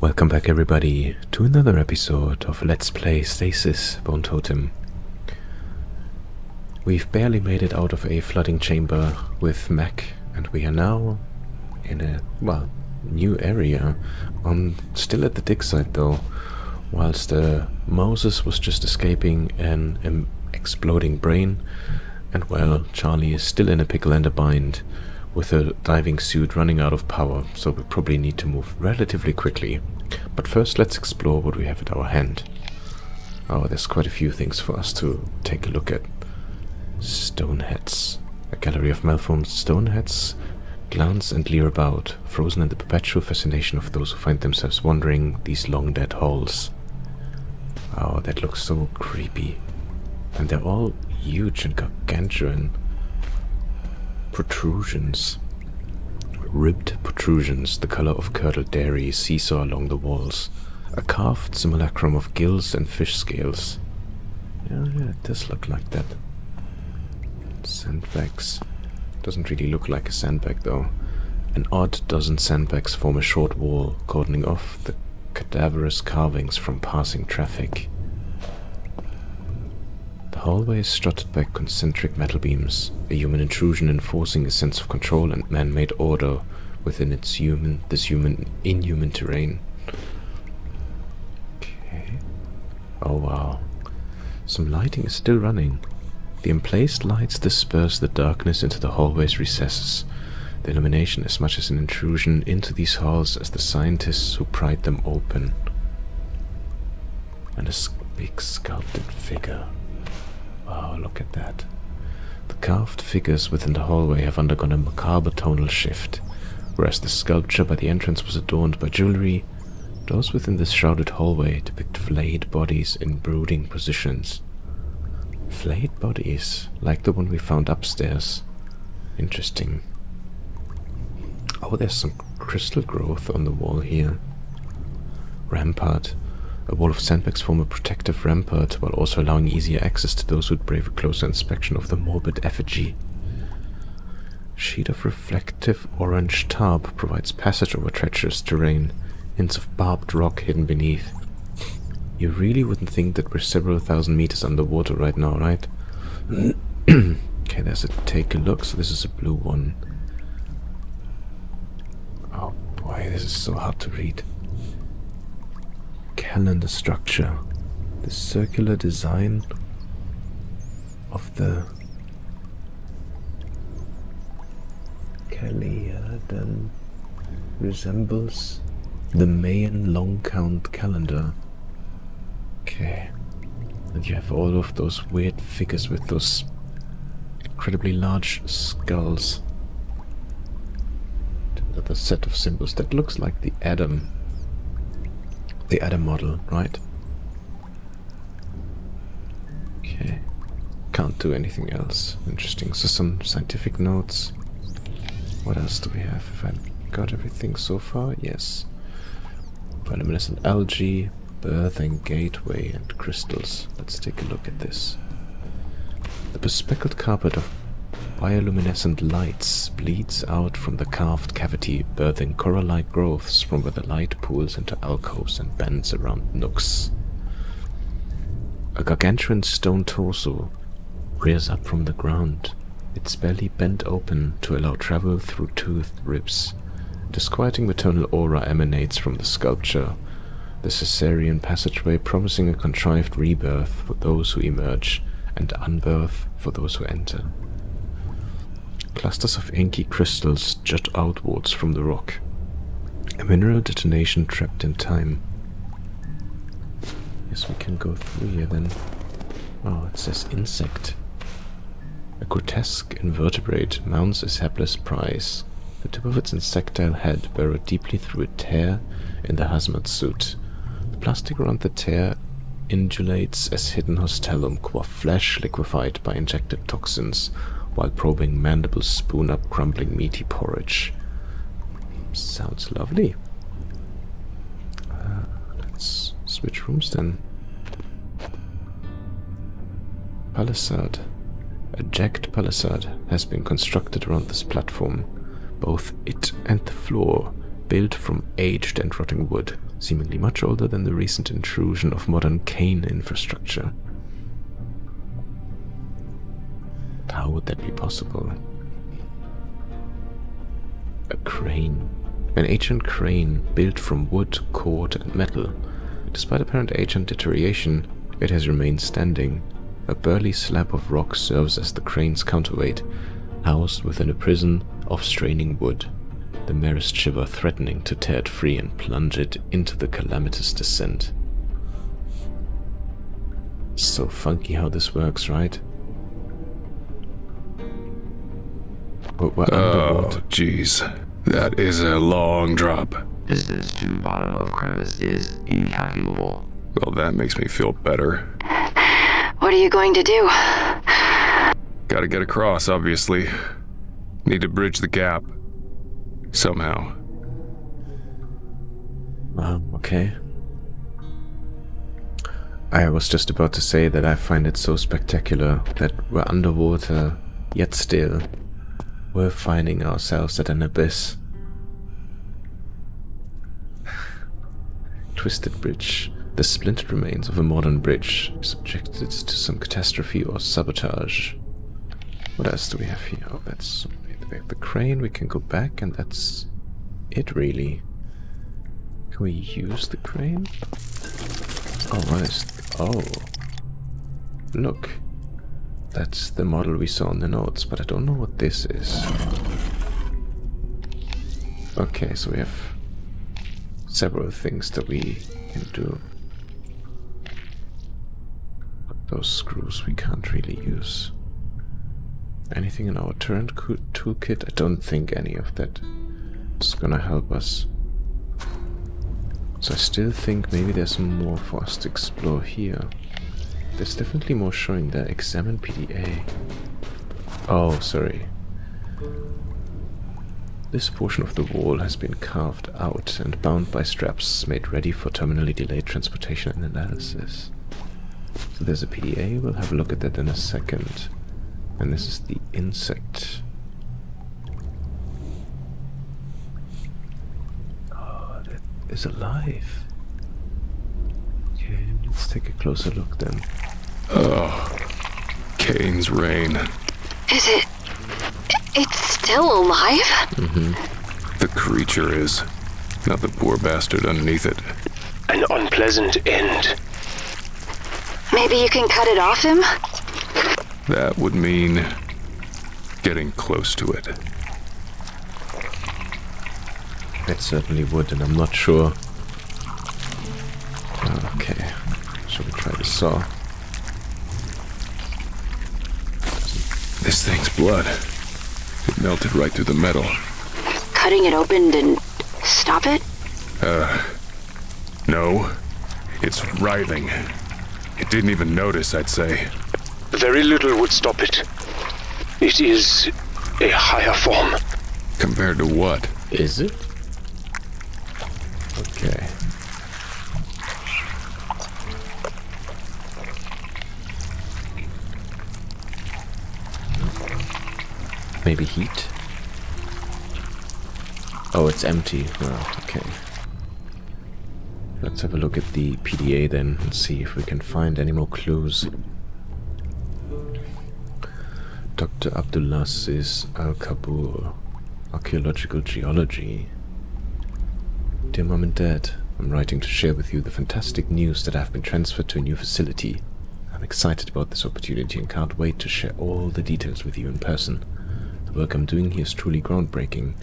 Welcome back everybody to another episode of Let's Play Stasis Bone Totem. We've barely made it out of a flooding chamber with mech, and we are now in a, new area. Still at the dig site though, whilst Moses was just escaping an exploding brain, and well, Charlie is still in a pickle and a bind with a diving suit running out of power, so we probably need to move relatively quickly. But first let's explore what we have at our hand. Oh, there's quite a few things for us to take a look at. Stone heads. A gallery of malformed stone heads glance and leer about, frozen in the perpetual fascination of those who find themselves wandering these long dead halls. Oh, that looks so creepy. And they're all huge and gargantuan. Protrusions. Ribbed protrusions, the color of curdled dairy, seesaw along the walls. A carved simulacrum of gills and fish scales. Yeah, it does look like that. Sandbags. Doesn't really look like a sandbag though. An odd dozen sandbags form a short wall, cordoning off the cadaverous carvings from passing traffic. The hallway is strutted by concentric metal beams, a human intrusion enforcing a sense of control and man-made order within this inhuman terrain. Okay. Oh wow. Some lighting is still running. The emplaced lights disperse the darkness into the hallway's recesses, the illumination as much as an intrusion into these halls as the scientists who pried them open. And a big sculpted figure. Wow, look at that. The carved figures within the hallway have undergone a macabre tonal shift. Whereas the sculpture by the entrance was adorned by jewelry, those within this shrouded hallway depict flayed bodies in brooding positions. Flayed bodies, like the one we found upstairs. Interesting. Oh, there's some crystal growth on the wall here. Rampart. A wall of sandbags form a protective rampart, while also allowing easier access to those who'd brave a closer inspection of the morbid effigy. Sheet of reflective orange tarp provides passage over treacherous terrain, hints of barbed rock hidden beneath. You really wouldn't think that we're several thousand meters underwater right now, right? Okay, there's a take a look, so this is a blue one. Oh boy, this is so hard to read. Calendar structure. The circular design of the Calendar resembles the Mayan long count calendar. Okay. And you have all of those weird figures with those incredibly large skulls. Another set of symbols that looks like the Adam. The Adam model, right? Okay. Can't do anything else. Interesting. So some scientific notes. What else do we have? Have I got everything so far? Yes. Bioluminescent algae, birthing gateway, and crystals. Let's take a look at this. The bespeckled carpet of bioluminescent lights bleeds out from the carved cavity, birthing coral-like growths from where the light pools into alcoves and bends around nooks. A gargantuan stone torso rears up from the ground, its belly bent open to allow travel through toothed ribs. Disquieting maternal aura emanates from the sculpture, the Caesarean passageway promising a contrived rebirth for those who emerge, and unbirth for those who enter. Clusters of inky crystals jut outwards from the rock. A mineral detonation trapped in time. Yes, we can go through here then. Oh, it says insect. A grotesque invertebrate mounts its hapless prize. The tip of its insectile head burrowed deeply through a tear in the hazmat suit. The plastic around the tear indulates as hidden hostellum, qua flesh liquefied by injected toxins, while probing mandibles spoon up crumbling meaty porridge. Sounds lovely. Let's switch rooms then. Palisade. A jagged palisade has been constructed around this platform. Both it and the floor built from aged and rotting wood, seemingly much older than the recent intrusion of modern cane infrastructure. But how would that be possible? A crane. An ancient crane built from wood, cord, and metal. Despite apparent age and deterioration, it has remained standing. A burly slab of rock serves as the crane's counterweight, housed within a prison of straining wood, the merest shiver threatening to tear it free and plunge it into the calamitous descent. So funky how this works, right? We're underwater. Oh, jeez. That is a long drop. Distance to bottom of crevice is incalculable. Well, that makes me feel better. What are you going to do? Gotta get across, obviously. Need to bridge the gap. Somehow. Okay. I was just about to say that I find it so spectacular that we're underwater, yet still we're finding ourselves at an abyss. Twisted bridge. The splintered remains of a modern bridge, subjected to some catastrophe or sabotage. What else do we have here? Oh, that's the crane. We can go back, and that's it, really. Can we use the crane? Oh, what is... Oh. Look. That's the model we saw in the notes, but I don't know what this is. Okay, so we have several things that we can do. But those screws we can't really use. Anything in our turret toolkit? I don't think any of that is gonna help us. So I still think maybe there's more for us to explore here. There's definitely more showing there. Examine PDA. Oh, sorry. This portion of the wall has been carved out and bound by straps made ready for terminally delayed transportation and analysis. So there's a PDA. We'll have a look at that in a second. And this is the insect. Oh, that is alive. Okay, let's take a closer look then. Oh, Cain's rain. Is it... It's still alive? Mm-hmm. The creature is, not the poor bastard underneath it. An unpleasant end. Maybe you can cut it off him? That would mean getting close to it. It certainly would, and I'm not sure. Okay, shall we try the saw? This thing's blood. It melted right through the metal. Cutting it open didn't stop it? No. It's writhing. It didn't even notice, I'd say. Very little would stop it. It is a higher form. Compared to what? Is it? Okay. Maybe heat? Oh, it's empty. Oh, okay. Let's have a look at the PDA then and see if we can find any more clues. Dr. Abdulaziz Al-Kabur, Archaeological Geology. Dear Mom and Dad, I'm writing to share with you the fantastic news that I've been transferred to a new facility. I'm excited about this opportunity and can't wait to share all the details with you in person. The work I'm doing here is truly groundbreaking,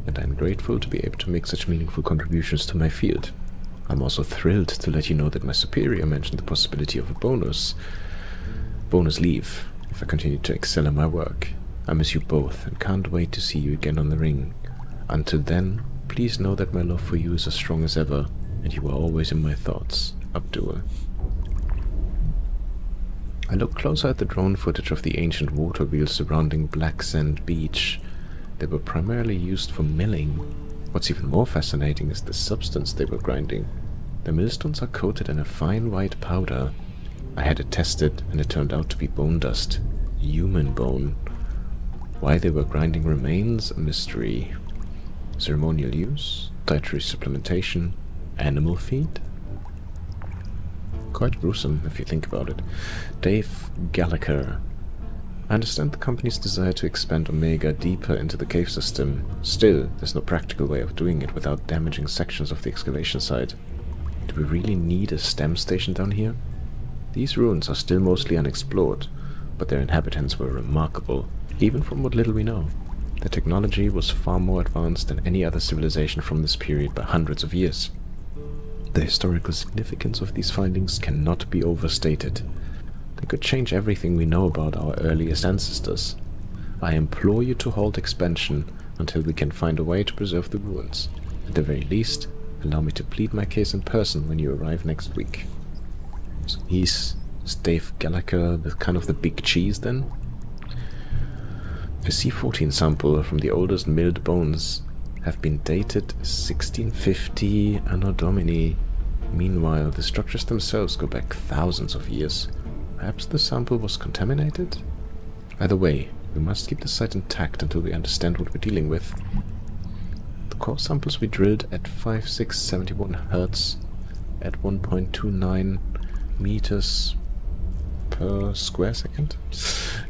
and I'm grateful to be able to make such meaningful contributions to my field. I'm also thrilled to let you know that my superior mentioned the possibility of a bonus leave if I continue to excel in my work. I miss you both and can't wait to see you again on the ring. Until then, please know that my love for you is as strong as ever, and you are always in my thoughts. Abdul. I looked closer at the drone footage of the ancient water wheels surrounding Black Sand Beach. They were primarily used for milling. What's even more fascinating is the substance they were grinding. The millstones are coated in a fine white powder. I had it tested and it turned out to be bone dust. Human bone. Why they were grinding remains a mystery. ceremonial use, dietary supplementation, animal feed. Quite gruesome if you think about it. Dave Gallagher. I understand the company's desire to expand Omega deeper into the cave system. Still, there's no practical way of doing it without damaging sections of the excavation site. Do we really need a STEM station down here? These ruins are still mostly unexplored, but their inhabitants were remarkable, even from what little we know. The technology was far more advanced than any other civilization from this period by hundreds of years. The historical significance of these findings cannot be overstated. They could change everything we know about our earliest ancestors. I implore you to halt expansion until we can find a way to preserve the ruins. At the very least, allow me to plead my case in person when you arrive next week. So he's Dave Gallagher, kind of the big cheese then? A C14 sample from the oldest milled bones have been dated 1650 Anno Domini. Meanwhile, the structures themselves go back thousands of years. Perhaps the sample was contaminated? Either way, we must keep the site intact until we understand what we're dealing with. The core samples we drilled at 5671 Hz at 1.29 meters per square second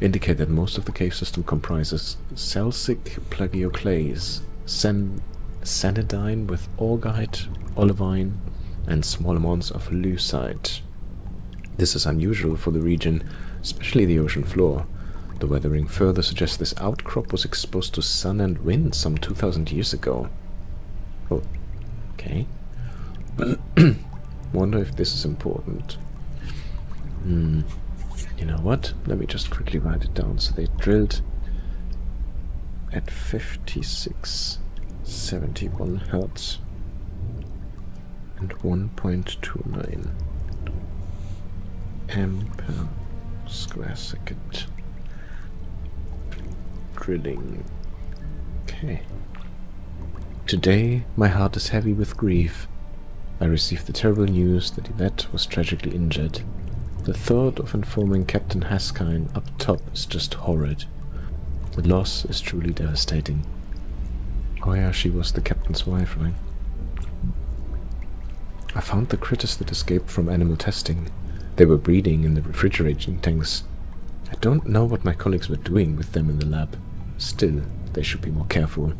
indicate that most of the cave system comprises celsic plagioclase, sanidine with augite, olivine, and small amounts of lucite. This is unusual for the region, especially the ocean floor. The weathering further suggests this outcrop was exposed to sun and wind some 2000 years ago. Oh, okay. Wonder if this is important. You know what? Let me just quickly write it down. So they drilled at 5671 Hz and 1.29 amp per square second. Drilling. Okay. Today, my heart is heavy with grief. I received the terrible news that Yvette was tragically injured. The thought of informing Captain Haskine up top is just horrid. The loss is truly devastating. Oh yeah, she was the captain's wife, right? I found the critters that escaped from animal testing. They were breeding in the refrigerating tanks. I don't know what my colleagues were doing with them in the lab. Still, they should be more careful.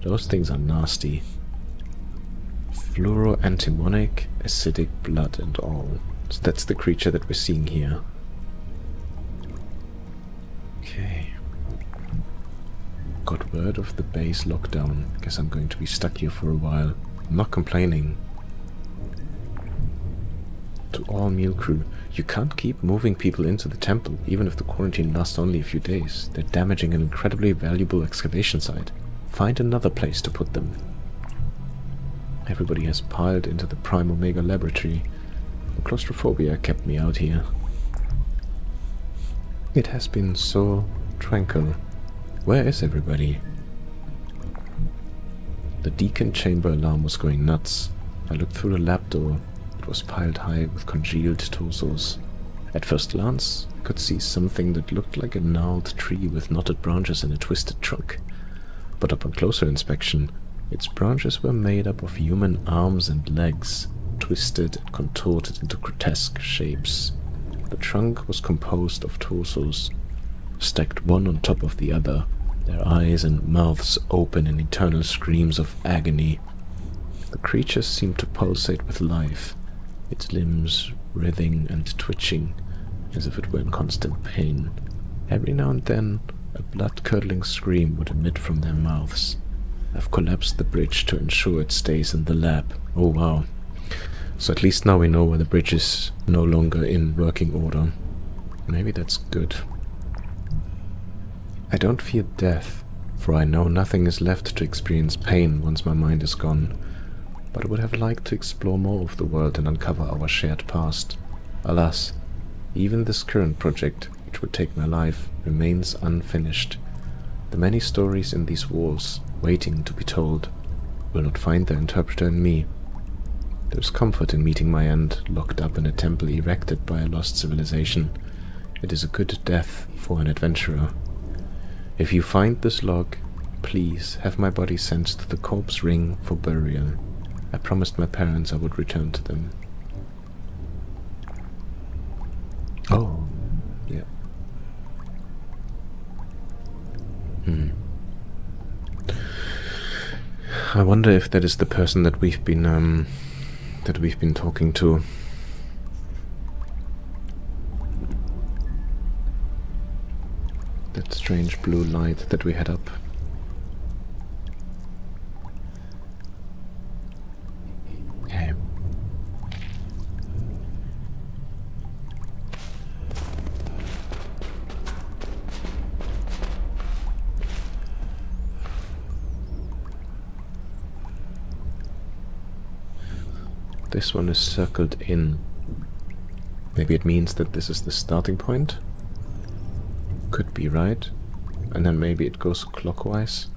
Those things are nasty. Fluoroantimonic, acidic blood and all. So that's the creature that we're seeing here. Okay. Got word of the base lockdown. Guess I'm going to be stuck here for a while. I'm not complaining. To all meal crew, you can't keep moving people into the temple, even if the quarantine lasts only a few days. They're damaging an incredibly valuable excavation site. Find another place to put them. Everybody has piled into the Prime Omega laboratory. Claustrophobia kept me out here. It has been so tranquil. Where is everybody? The Deacon chamber alarm was going nuts. I looked through the lab door. It was piled high with congealed torsos. At first glance, I could see something that looked like a gnarled tree with knotted branches and a twisted trunk. But upon closer inspection, its branches were made up of human arms and legs, twisted and contorted into grotesque shapes. The trunk was composed of torsos, stacked one on top of the other, their eyes and mouths open in eternal screams of agony. The creature seemed to pulsate with life, its limbs writhing and twitching, as if it were in constant pain. Every now and then, a blood-curdling scream would emit from their mouths. I've collapsed the bridge to ensure it stays in the lab. Oh wow. So at least now we know why the bridge is no longer in working order. Maybe that's good. I don't fear death, for I know nothing is left to experience pain once my mind is gone. But I would have liked to explore more of the world and uncover our shared past. Alas, even this current project, which would take my life, remains unfinished. The many stories in these walls, waiting to be told, will not find their interpreter in me. There's comfort in meeting my end, locked up in a temple erected by a lost civilization. It is a good death for an adventurer. If you find this log, please, have my body sent to the corpse ring for burial. I promised my parents I would return to them. Oh, yeah. I wonder if that is the person that we've been talking to. That strange blue light that we had up. Okay. This one is circled in. Maybe it means that this is the starting point. Could be right. And then maybe it goes clockwise.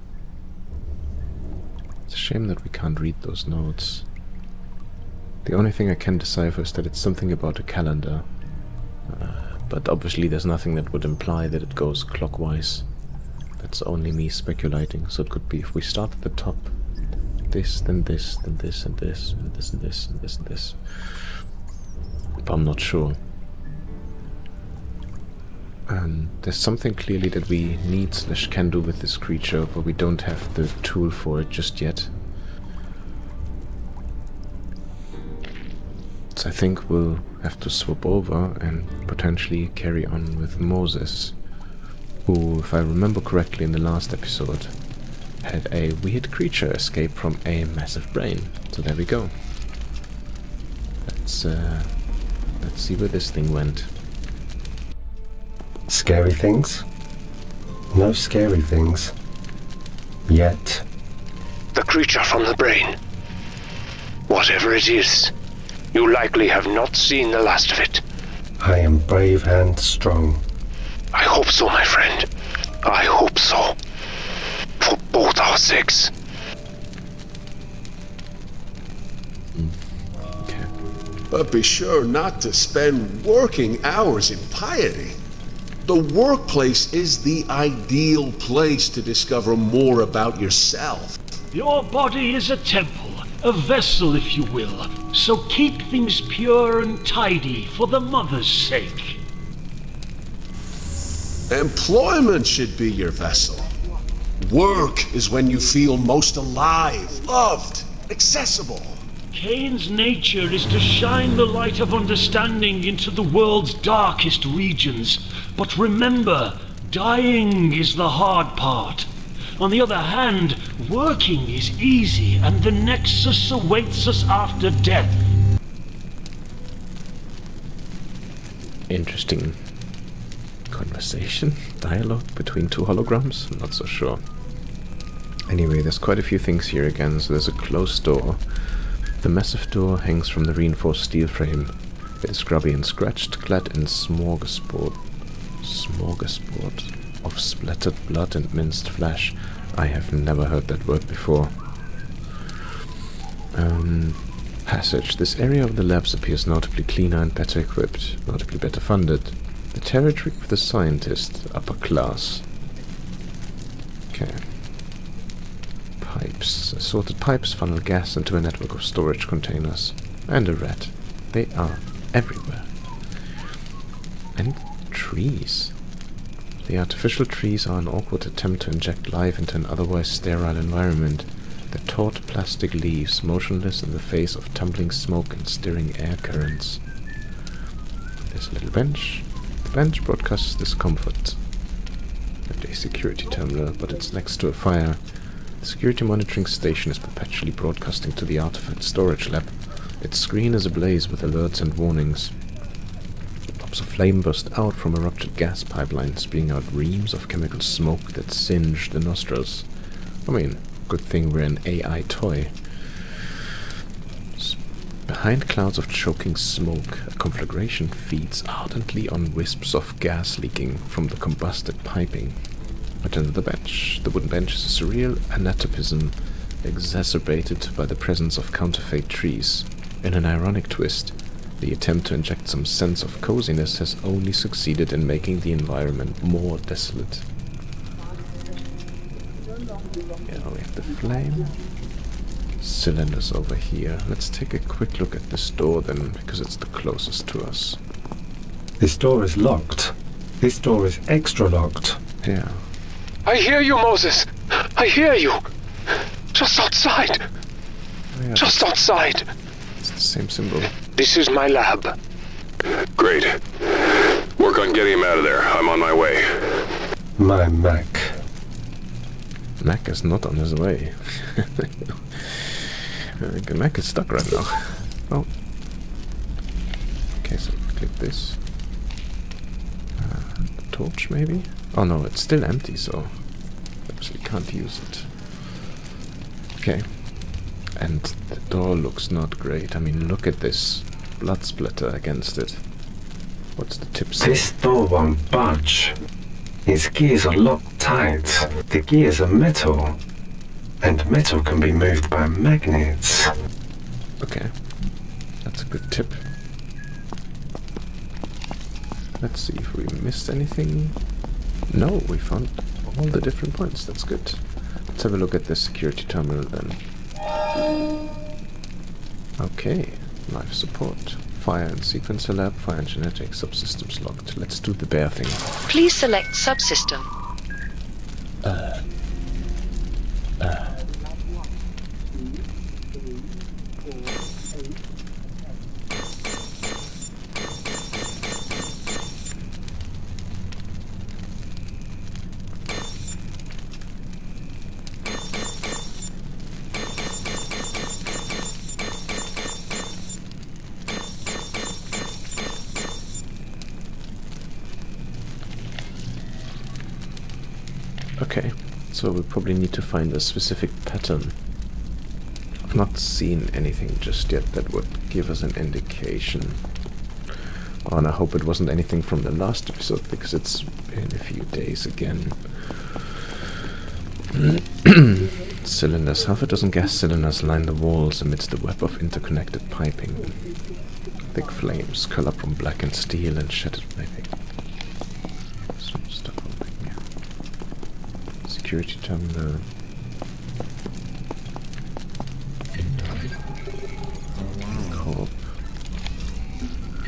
It's a shame that we can't read those notes. The only thing I can decipher is that it's something about a calendar. But obviously there's nothing that would imply that it goes clockwise. That's only me speculating. So it could be if we start at the top. This, then this, then this, and this, and this, and this, and this, and this. But I'm not sure. There's something clearly that we need / can do with this creature, but we don't have the tool for it just yet. So I think we'll have to swap over and potentially carry on with Moses, who, if I remember correctly in the last episode, had a weird creature escape from a massive brain. So there we go. Let's see where this thing went. Scary things? No scary things. Yet. The creature from the brain. Whatever it is, you likely have not seen the last of it. I am brave and strong. I hope so, my friend. I hope so. For both our sakes. Okay. But be sure not to spend working hours in piety. The workplace is the ideal place to discover more about yourself. Your body is a temple, a vessel if you will, so keep things pure and tidy for the mother's sake. Employment should be your vessel. Work is when you feel most alive, loved, accessible. Cain's nature is to shine the light of understanding into the world's darkest regions. But remember, dying is the hard part. On the other hand, working is easy, and the Nexus awaits us after death. Interesting conversation, dialogue between two holograms? I'm not so sure. Anyway, there's quite a few things here again. So there's a closed door. The massive door hangs from the reinforced steel frame. It is grubby and scratched, clad in smorgasbord of splattered blood and minced flesh. I have never heard that word before. Passage. This area of the labs appears notably cleaner and better equipped, notably better funded. The territory of the scientist, upper class. Okay. Pipes. Assorted pipes funnel gas into a network of storage containers. And a rat. They are everywhere. And trees. The artificial trees are an awkward attempt to inject life into an otherwise sterile environment. The taut plastic leaves motionless in the face of tumbling smoke and stirring air currents. There's a little bench. The bench broadcasts discomfort. And a security terminal, but it's next to a fire. The security monitoring station is perpetually broadcasting to the artifact storage lab. Its screen is ablaze with alerts and warnings. Pops of flame burst out from a ruptured gas pipeline, spewing out reams of chemical smoke that singe the nostrils. I mean, good thing we're an AI toy. Behind clouds of choking smoke, a conflagration feeds ardently on wisps of gas leaking from the combusted piping. But under the bench, the wooden bench is a surreal anatopism exacerbated by the presence of counterfeit trees. In an ironic twist, the attempt to inject some sense of coziness has only succeeded in making the environment more desolate. Yeah, we have the flame. Cylinders over here. Let's take a quick look at this door then, because it's the closest to us. This door is locked. This door is extra locked. Yeah. I hear you, Moses. I hear you. Just outside. Oh, yeah, Just outside. it's the same symbol. This is my lab. Great. Work on getting him out of there. I'm on my way. My Mac. Mac is not on his way. I think Mac is stuck right now. Oh. Okay, so click this. The torch, maybe? Oh no, it's still empty, so actually can't use it. Okay. And the door looks not great. I mean, look at this blood splatter against it. What's the tip say? This door won't budge. Its gears are locked tight. The gears are metal. And metal can be moved by magnets. Okay. That's a good tip. Let's see if we missed anything. No, we found all the different points. That's good. Let's have a look at the security terminal then. Okay. Life support. Fire and sequencer lab. Fire and genetics. Subsystems locked. Let's do the bear thing. Please select subsystem. Okay, so we probably need to find a specific pattern. I've not seen anything just yet that would give us an indication. Oh, and I hope it wasn't anything from the last episode, because it's been a few days again. Cylinders. Half a dozen gas cylinders line the walls amidst the web of interconnected piping. Thick flames curl up from blackened steel and shattered piping. Some stuff over here. Security terminal. Corp.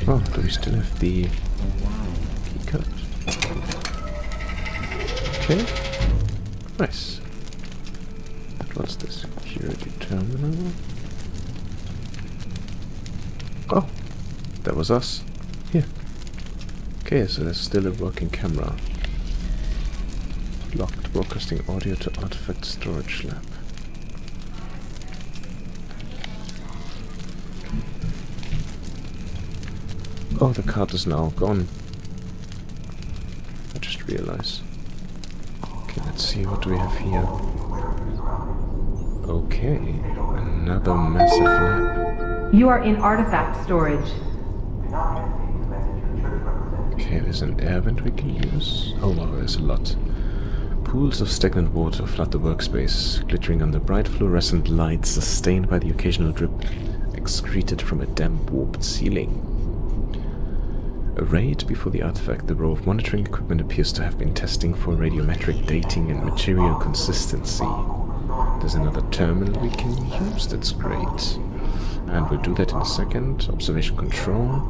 Oh, do we still have the keycard? Okay. Nice. What's the security terminal? Oh, that was us. Here. Okay, so there's still a working camera. Locked, broadcasting audio to artifact storage lab. Oh, the card is now gone. I just realized. Okay, let's see, what do we have here? Okay, another massive lab. You are in artifact storage. Okay, there's an air vent we can use. Oh wow, there's a lot. Pools of stagnant water flood the workspace, glittering under bright fluorescent lights, sustained by the occasional drip excreted from a damp, warped ceiling. Arrayed before the artifact, the row of monitoring equipment appears to have been testing for radiometric dating and material consistency. There's another terminal we can use, that's great. And we'll do that in a second. Observation control.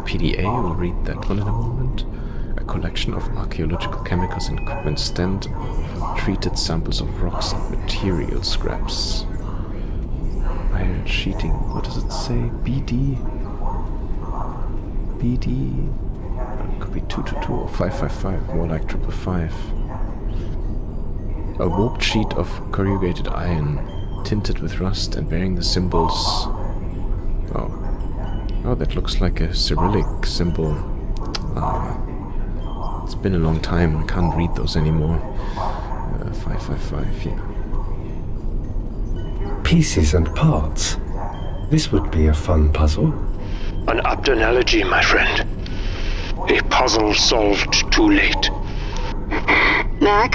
PDA, we'll read that one in a moment. A collection of archaeological chemicals and equipment stand treated samples of rocks and material scraps. Iron sheeting, what does it say? BD? BD? Could be 222 or 555, more like 555. A warped sheet of corrugated iron, tinted with rust and bearing the symbols... Oh, that looks like a Cyrillic symbol. It's been a long time, I can't read those anymore. 555, yeah. Pieces and parts. This would be a fun puzzle. An apt analogy, my friend. A puzzle solved too late. Mac,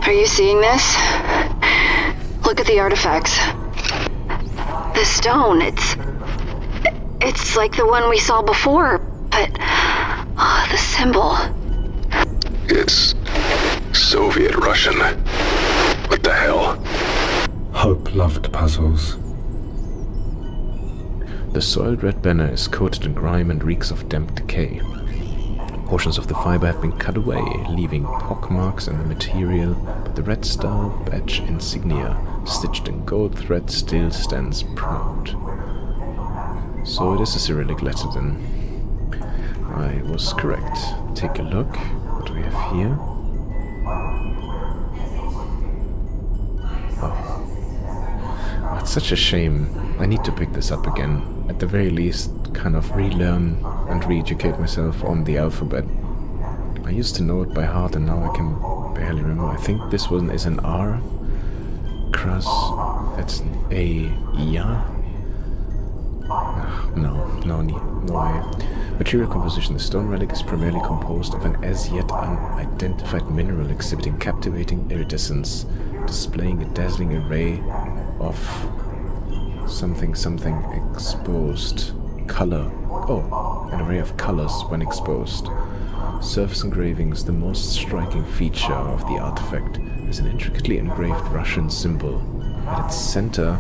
are you seeing this? Look at the artifacts. The stone, it's like the one we saw before, but the symbol. It's Soviet Russian. What the hell? Hope loved puzzles. The soiled red banner is coated in grime and reeks of damp decay. Portions of the fiber have been cut away, leaving pockmarks in the material, but the red star badge insignia, stitched in gold thread, still stands proud. So it is a Cyrillic letter then. I was correct. Take a look. What do we have here? Oh, it's such a shame. I need to pick this up again. At the very least, kind of relearn and re-educate myself on the alphabet. I used to know it by heart and now I can barely remember. I think this one is an R. Kras. That's an A. Ya. No way. Material composition. The stone relic is primarily composed of an as yet unidentified mineral exhibiting captivating iridescence, displaying a dazzling array of something exposed. Color. Oh, an array of colors when exposed. Surface engravings. The most striking feature of the artifact is an intricately engraved Russian symbol. At its center,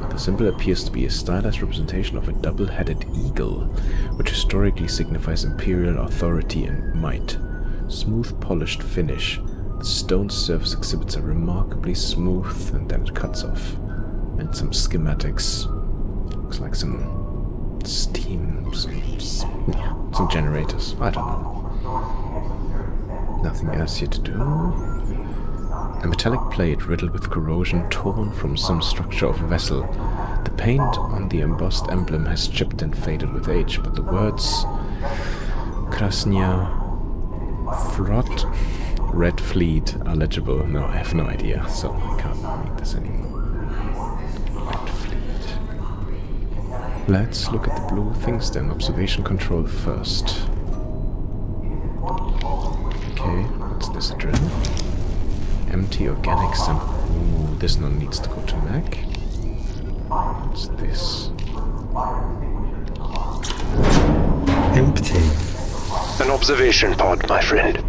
the symbol appears to be a stylized representation of a double-headed eagle, which historically signifies imperial authority and might. Smooth, polished finish. The stone surface exhibits a remarkably smooth, and then it cuts off. And some schematics. Looks like some steam, some generators. I don't know. Nothing else here to do. A metallic plate riddled with corrosion, torn from some structure of a vessel. The paint on the embossed emblem has chipped and faded with age, but the words Krasnya Frot Red Fleet are legible. No, I have no idea, so I can't read this anymore. Red Fleet. Let's look at the blue things then. Observation control first. Okay, what's this drill? Empty organic sample. Ooh, this one needs to go to Mac. What's this? Empty. An observation pod, my friend.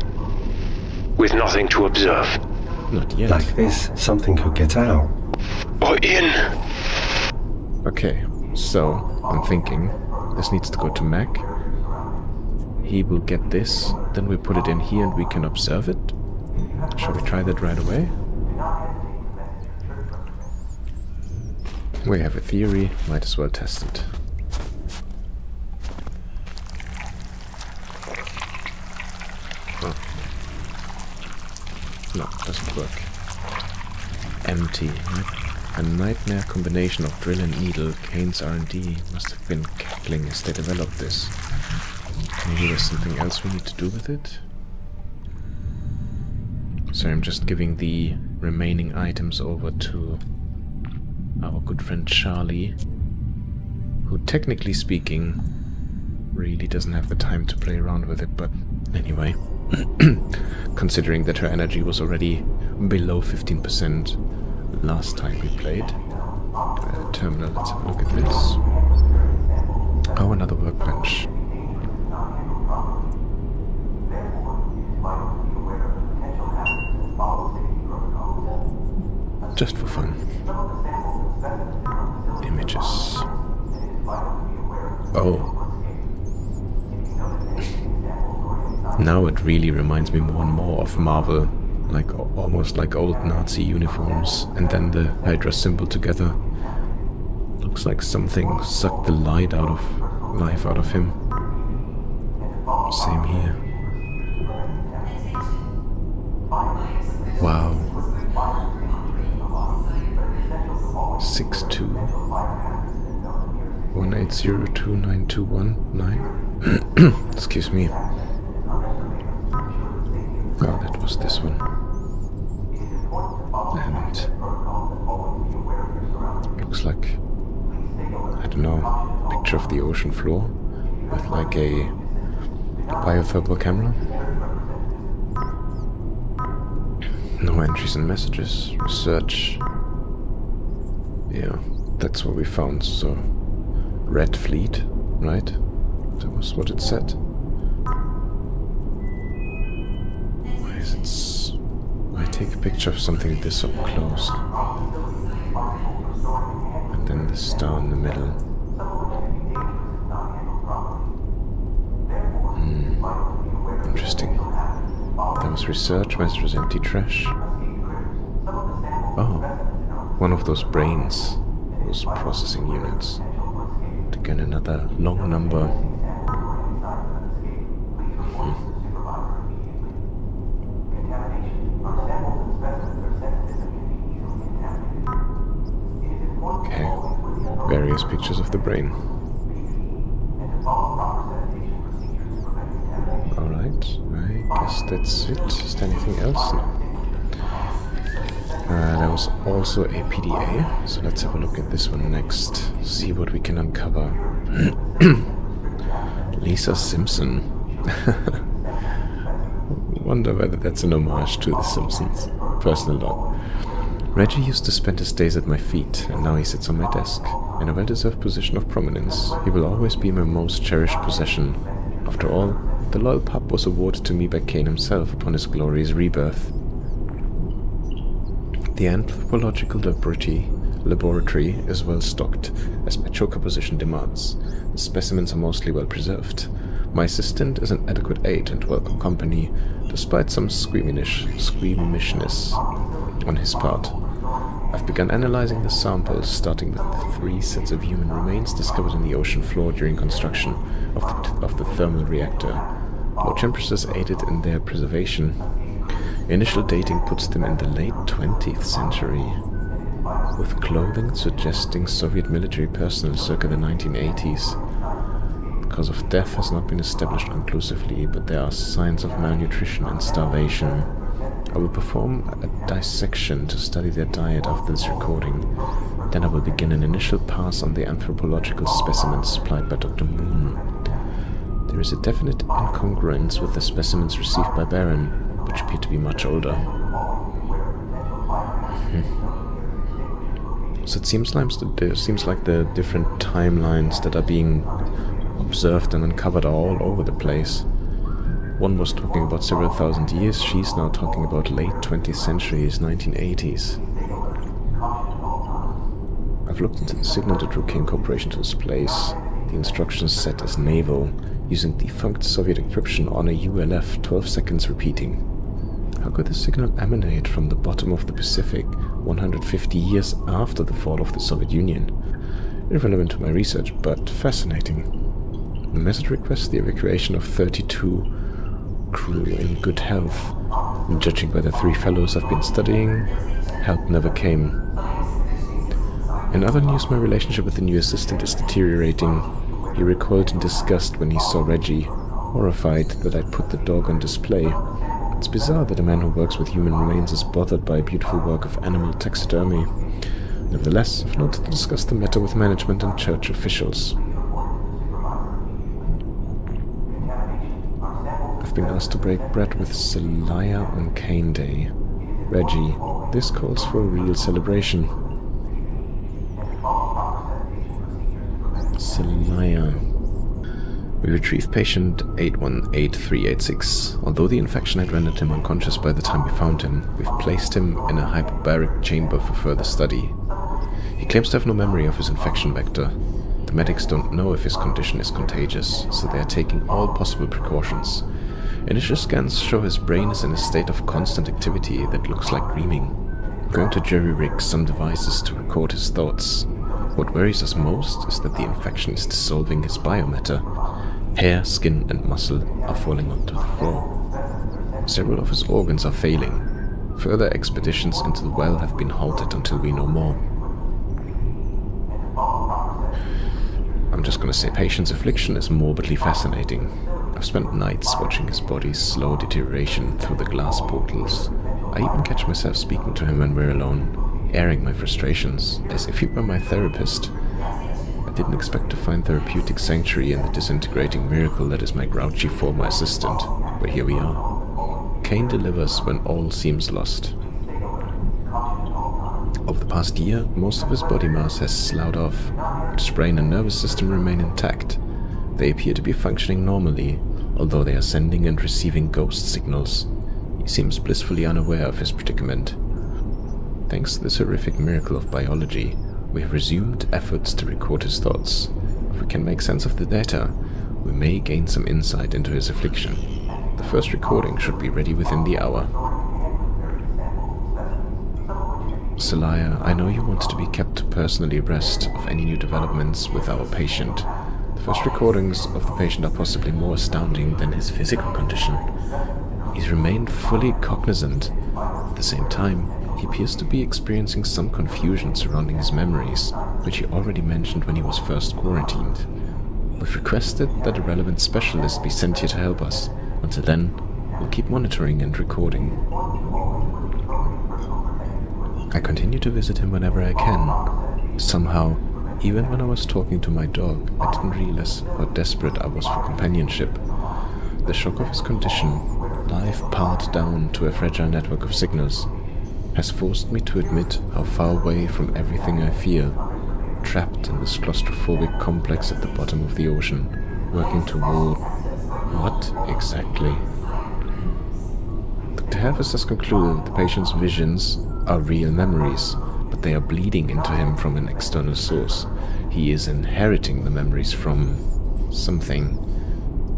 With nothing to observe. Not yet. Like this, something could get out. Or in. Okay, so I'm thinking this needs to go to Mac. He will get this, then we put it in here and we can observe it. Shall we try that right away? We have a theory, might as well test it. Oh. No, doesn't work. Empty. A nightmare combination of drill and needle. Kane's R&D must have been cackling as they developed this. Maybe there's something else we need to do with it? So I'm just giving the remaining items over to our good friend Charlie, who technically speaking really doesn't have the time to play around with it, but anyway, considering that her energy was already below 15% last time we played. Terminal, let's have a look at this. Oh, another workbench. Just for fun. Images. Oh. Now it really reminds me more and more of Marvel, like almost like old Nazi uniforms, and then the Hydra symbol together. Looks like something sucked the life out of him. Same here. Wow. 62 1802921 Excuse me. Oh, that was this one. And looks like, I don't know, picture of the ocean floor with like a biothermal camera. No entries and messages. Research. Yeah, that's what we found. So, Red Fleet, right? That was what it said. Why is it take a picture of something this up close. And then the star in the middle. Interesting. That was research, measured as empty trash. Oh, one of those brains, those processing units. Again, another long number. Okay, various pictures of the brain. Alright, I guess that's it. Is there anything else? No. There was also a PDA, so let's have a look at this one next. See what we can uncover. Lisa Simpson. Wonder whether that's an homage to The Simpsons. Personal log. Reggie used to spend his days at my feet, and now he sits on my desk. In a well-deserved position of prominence, he will always be my most cherished possession. After all, the loyal pup was awarded to me by Kane himself upon his glorious rebirth. The anthropological laboratory is well stocked, as my choker position demands. The specimens are mostly well preserved. My assistant is an adequate aid and welcome company, despite some squeamishness on his part. I've begun analyzing the samples, starting with the 3 sets of human remains discovered in the ocean floor during construction of the thermal reactor. Low temperatures aided in their preservation. Initial dating puts them in the late 20th century, with clothing suggesting Soviet military personnel circa the 1980s. The cause of death has not been established conclusively, but there are signs of malnutrition and starvation. I will perform a dissection to study their diet after this recording. Then I will begin an initial pass on the anthropological specimens supplied by Dr. Moon. There is a definite incongruence with the specimens received by Baron, which appear to be much older. So it seems like the different timelines that are being observed and uncovered are all over the place. One was talking about several thousand years, she's now talking about late 20th centuries, 1980s. I've looked into the signal that drew King Corporation to this place. The instructions set as naval, using defunct Soviet encryption on a ULF, 12 seconds repeating. How could the signal emanate from the bottom of the Pacific 150 years after the fall of the Soviet Union? Irrelevant to my research, but fascinating. The message requests the evacuation of 32 crew in good health. And judging by the 3 fellows I've been studying, help never came. In other news, my relationship with the new assistant is deteriorating. He recoiled in disgust when he saw Reggie, horrified that I'd put the dog on display. It's bizarre that a man who works with human remains is bothered by a beautiful work of animal taxidermy. Nevertheless, I've noted to discuss the matter with management and church officials. I've been asked to break bread with Celia on Cane Day. Reggie, this calls for a real celebration. Celia. We retrieved patient 818386. Although the infection had rendered him unconscious by the time we found him, we've placed him in a hyperbaric chamber for further study. He claims to have no memory of his infection vector. The medics don't know if his condition is contagious, so they are taking all possible precautions. Initial scans show his brain is in a state of constant activity that looks like dreaming. I'm going to jerry-rig some devices to record his thoughts. What worries us most is that the infection is dissolving his biomatter. Hair, skin and muscle are falling onto the floor. Several of his organs are failing. Further expeditions into the well have been halted until we know more. I'm just gonna say patient's affliction is morbidly fascinating. I've spent nights watching his body's slow deterioration through the glass portals. I even catch myself speaking to him when we're alone, airing my frustrations, as if he were my therapist. I didn't expect to find therapeutic sanctuary in the disintegrating miracle that is my grouchy former assistant, but here we are. Kane delivers when all seems lost. Over the past year, most of his body mass has sloughed off. His brain and nervous system remain intact. They appear to be functioning normally, although they are sending and receiving ghost signals. He seems blissfully unaware of his predicament. Thanks to this horrific miracle of biology, we have resumed efforts to record his thoughts. If we can make sense of the data, we may gain some insight into his affliction. The first recording should be ready within the hour. Celaya, I know you want to be kept personally abreast of any new developments with our patient. The first recordings of the patient are possibly more astounding than his physical condition. He's remained fully cognizant. At the same time, he appears to be experiencing some confusion surrounding his memories, which he already mentioned when he was first quarantined. We've requested that a relevant specialist be sent here to help us. Until then, we'll keep monitoring and recording. I continue to visit him whenever I can. Somehow, even when I was talking to my dog, I didn't realize how desperate I was for companionship. The shock of his condition, life parred down to a fragile network of signals, has forced me to admit how far away from everything I fear, trapped in this claustrophobic complex at the bottom of the ocean, working toward... what exactly? Dr. Herfus has concluded that the patient's visions are real memories, but they are bleeding into him from an external source. He is inheriting the memories from... something.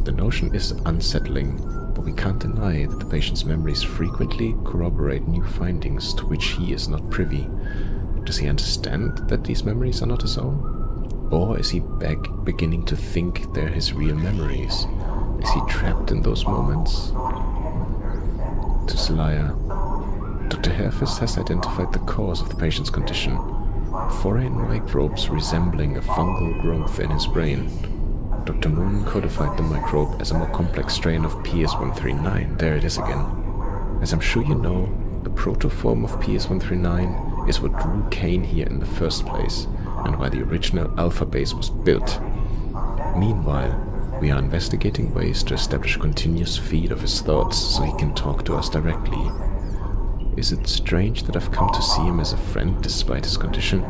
The notion is unsettling, but we can't deny that the patient's memories frequently corroborate new findings to which he is not privy. Does he understand that these memories are not his own? Or is he beginning to think they're his real memories? Is he trapped in those moments? To Celaya, Dr. Herfus has identified the cause of the patient's condition. Foreign microbes resembling a fungal growth in his brain. Dr. Moon codified the microbe as a more complex strain of PS139. There it is again. As I'm sure you know, the protoform of PS139 is what drew Kane here in the first place, and why the original alpha base was built. Meanwhile, we are investigating ways to establish a continuous feed of his thoughts so he can talk to us directly. Is it strange that I've come to see him as a friend despite his condition?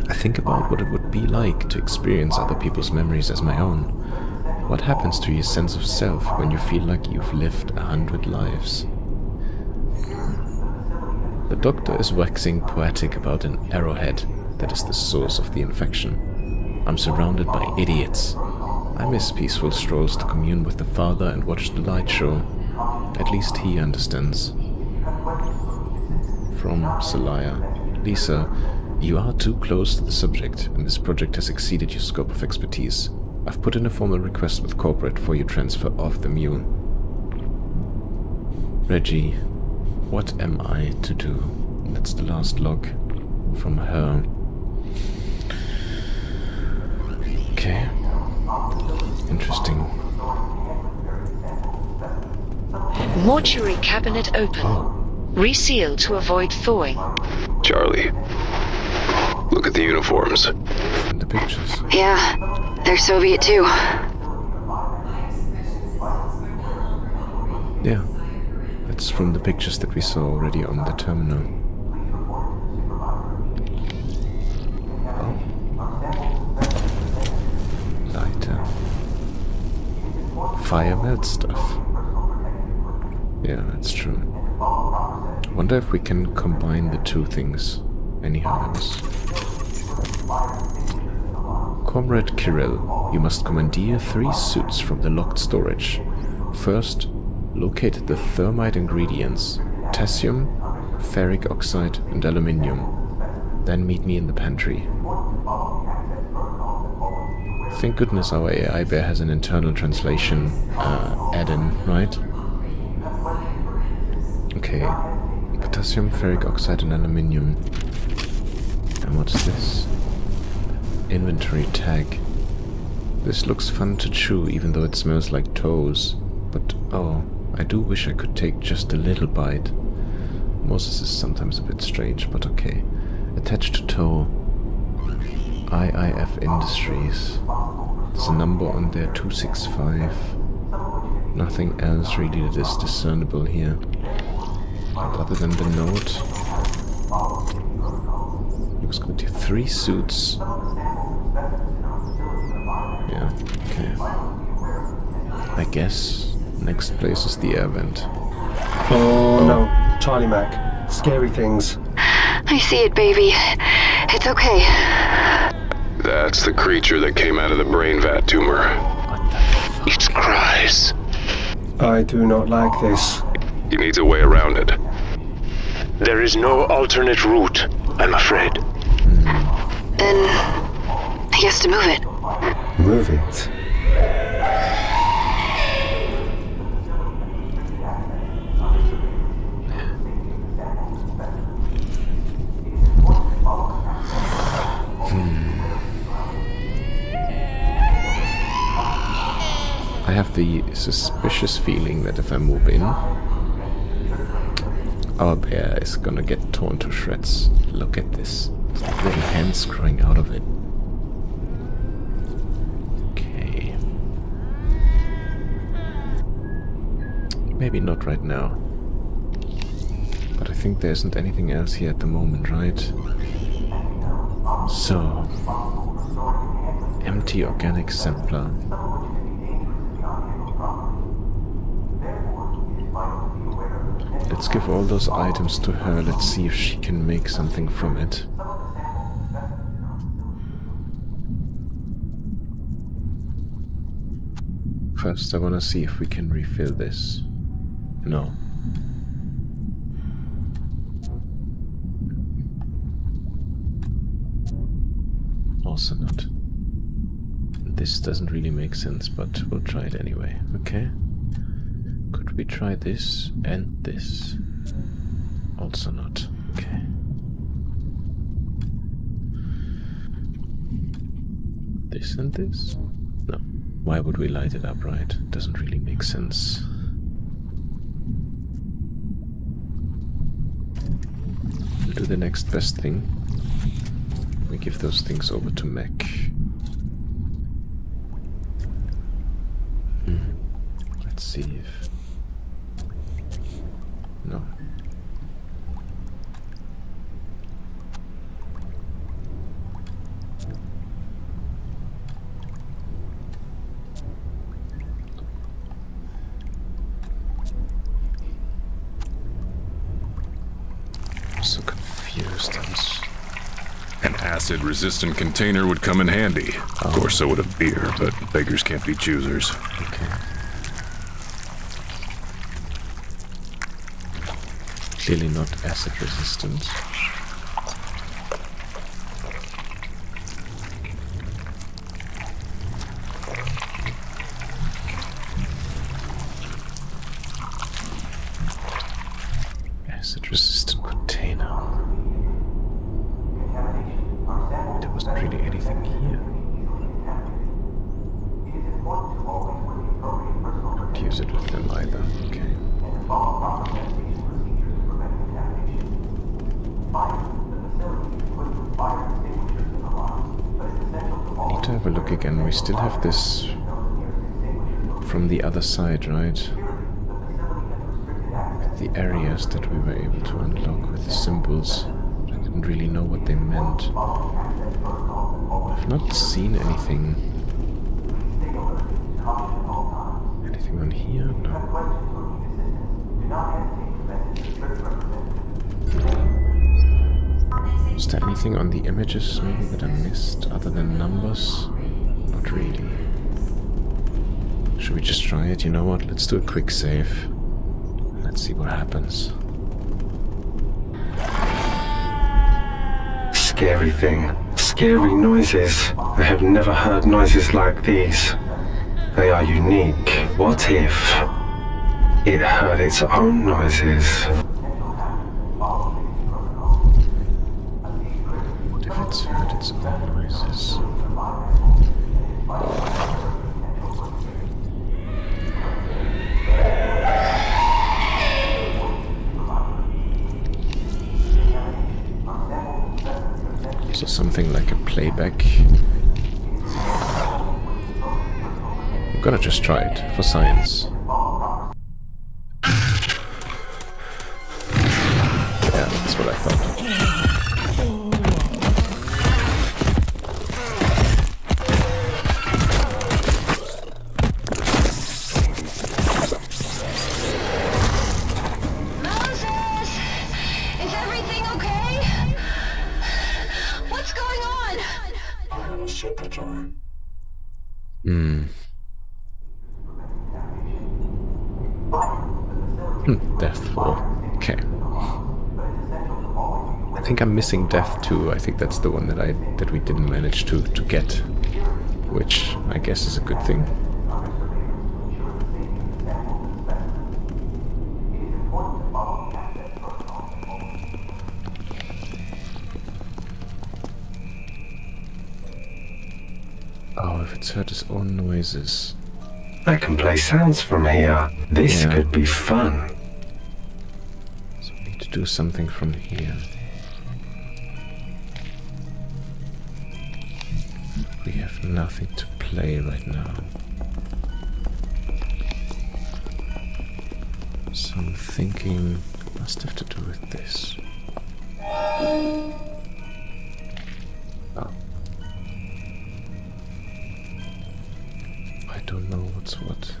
I think about what it would be like to experience other people's memories as my own. What happens to your sense of self when you feel like you've lived 100 lives? The doctor is waxing poetic about an arrowhead that is the source of the infection. I'm surrounded by idiots. I miss peaceful strolls to commune with the father and watch the light show. At least he understands. From Celaya. Lisa, you are too close to the subject, and this project has exceeded your scope of expertise. I've put in a formal request with corporate for your transfer off the mule. Reggie, what am I to do? That's the last log from her. Okay. Interesting. Mortuary cabinet open. Reseal to avoid thawing. Charlie, look at the uniforms. And the pictures. Yeah, they're Soviet too. Yeah, that's from the pictures that we saw already on the terminal. Oh. Lighter. Fire melt stuff. Yeah, that's true. Wonder if we can combine the two things. Anyhow, Comrade Kirill, you must commandeer 3 suits from the locked storage. First, locate the thermite ingredients, potassium, ferric oxide, and aluminium. Then meet me in the pantry. Thank goodness our AI bear has an internal translation add-in, right? Okay. Potassium, ferric oxide, and aluminium. And what's this? Inventory tag. This looks fun to chew, even though it smells like toes. But, oh, I do wish I could take just a little bite. Moses is sometimes a bit strange, but okay. Attached to toe. IIF Industries. There's a number on there, 265. Nothing else really that is discernible here. Other than the note. Looks good here. 3 suits. Yeah, okay. I guess next place is the air vent. Oh no, Charlie Mac. Scary things. I see it, baby. It's okay. That's the creature that came out of the brain vat tumor. Its cries. I do not like this. He needs a way around it. There is no alternate route, I'm afraid. Then he has to move it. Move it. I have the suspicious feeling that if I move in, our bear is gonna get torn to shreds. Look at this. Little hands growing out of it. Okay. Maybe not right now. But I think there isn't anything else here at the moment, right? So... empty organic sampler. Let's give all those items to her. Let's see if she can make something from it. First, I want to see if we can refill this. No. Also not. This doesn't really make sense, but we'll try it anyway. Okay. Could we try this and this? Also not. Okay. This and this? No. Why would we light it up, right? Doesn't really make sense. We'll do the next best thing. We give those things over to Mech. Let's see if... No. I'm so confused. An acid-resistant container would come in handy. Of course, so would a beer, but beggars can't be choosers. Okay. Clearly not acid resistant. Acid resistant container. There wasn't really anything here. Don't use it with them either. Okay. I need to have a look again. We still have this from the other side, right? The areas that we were able to unlock with the symbols. I didn't really know what they meant. I've not seen anything. Anything on here? No. Is there anything on the images maybe that I missed other than numbers? Not really. Should we just try it? You know what? Let's do a quick save. Let's see what happens. Scary thing. Scary noises. I have never heard noises like these. They are unique. What if it heard its own noises? What if it's heard its own noises? So something like a playback. I'm gonna just try it for science. Yeah, that's what I thought. laboratory. Death 4. Okay. I think I'm missing Death 2. I think that's the one that we didn't manage to get, which I guess is a good thing. Oh, if it's heard its own noises. I can play sounds from here. This could be fun. So we need to do something from here. We have nothing to play right now. So I'm thinking it must have to do with this. Oh. I don't know what's what.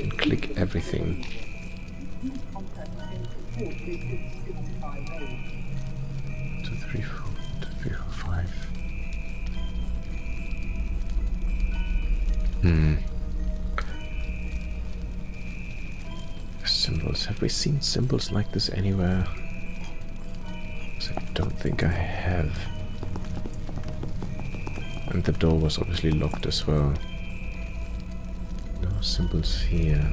And click everything. 2, 3, 4, 2, 3, 4, 5. Symbols. Have we seen symbols like this anywhere? I don't think I have. And the door was obviously locked as well. No symbols here.